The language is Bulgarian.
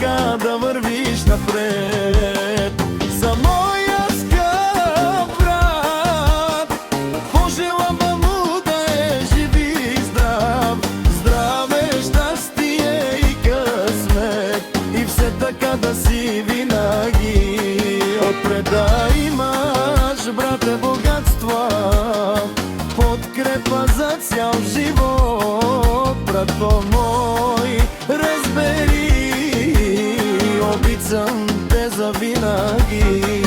така да вървиш напред. За моя скъп брат пожелавам му да е жив и здрав. Здраве, щастие и късмет и все така да си винаги отпред. Да имаш, брате, богатства, подкрепа за цял живот. Братко мой, разбери, обичам те завинаги.